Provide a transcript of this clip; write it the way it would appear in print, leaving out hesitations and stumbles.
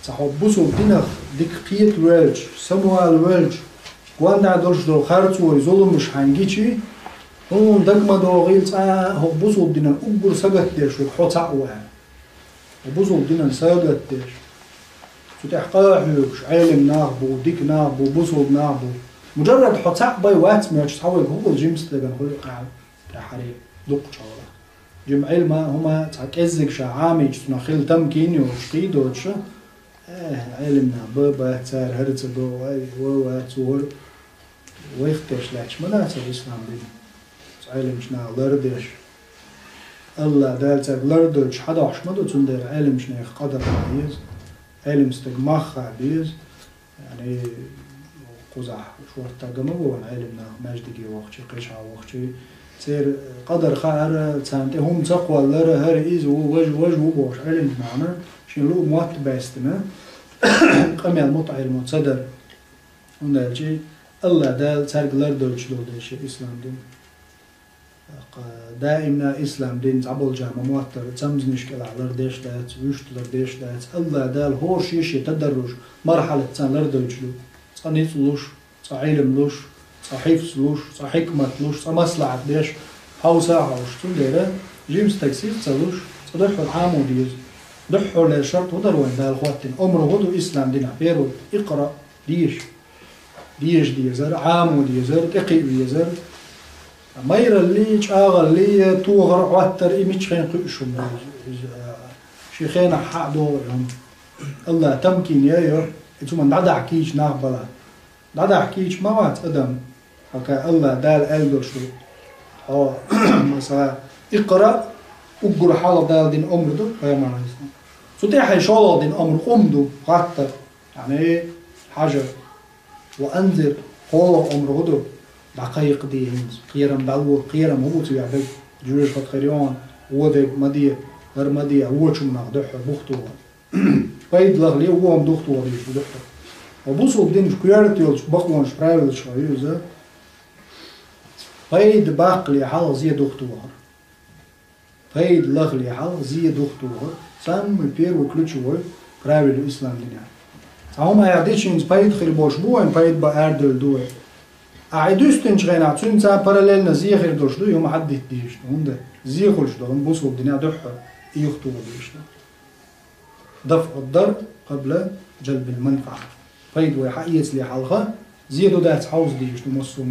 تحبسوا دينك ديك قيت ويلج سموال ويلج قوان دولش دو خارتو يظلم مش هنجيشي هون دقما دو غيلت هبسوا دينك أكبر سجت ديش وحط عوان هبسوا دينك سجت ديش تحقاحوش علم ناقبو ديك ناقبو بسوا ناقبو مجرد حط عباي وات ما تحاول هو جيمس تلقى نقول قاعد تحري دق شغله جم علم هما تكزك شعامي نخيل تمكيني وشقيدو تش علمنا بابا تار هرت بو و تور ويختش لاش مناس الاسلام دين علم شنا لردش الله دالت لردش حدا حشمدو تندر علم شنا قدر بيز علم استجماخ بيز يعني قزح شورت تجمعوا علمنا مجدي وقتي قشع وقتي تصير قدر خير تسانتي هم تقوى لره هر إيز ووجه وبوش علم معنا شنو موت باستنا قمي المطعم المتصدر ونرجع الله دال ترك لردول شلو دش الإسلام دين دائما إسلام دين تعبول جامع موتر تمز نشكل على لردش دات وشت لردش دات الله دال هورش يشي تدرج مرحلة تان لردول شلو صنيت لوش صعيلم لوش صحيف لوش صحكمة لوش صمصلعة ديش حوسا حوش تنديره جيمس تكسير تلوش صدحوا العام وديز دحوا للشرط ودروين ده الخواتين أمره هدو إسلام دين عبيرو اقرأ ديش ديزر عام وديزر تقي ديزر ماير اللي شاغل اللي توغر واتر إيميش خين قيشهم شيخين حق دورهم الله تمكين يا إنتم دعدا حكيش ناقبلا دعدا حكيش ما وات أدم هكا الله دال ألدر شو مثلا اقرأ أقرأ حالة دال دين أمر دو هي معنى إسلام فتح إن شاء الله دين أمر أمدو غطر يعني إيه حاجة وأنذر قول أمر غدو دقائق دي هنز قيرم دلو قيرم هو تبع بك جورج فتخريون وذك مدية غير مدية هو شو مناخ دحر بوختو فايد لغلي هو مدوختو وديش دحر وبوصل دين شكيرت يولش بقوان شبرايل شويوزة فايد باقلي حال زي دختوار فايد لغلي حال زي دختوار سام بير وكلتشوار برايل الإسلام دينا هما يعديشين فايد خير باش بوين فايد بأردل دوه أعيدوستن شغينا تسون سام باراليل نزيه خير دوش دو يوم حد ديش هوندا زي خلش دو بوصل دينا دحر يختو ديش دفع الضرر قبل جلب المنفعة فايد ويحقيس لي حلقة زيدو دات حوز ديش نمصو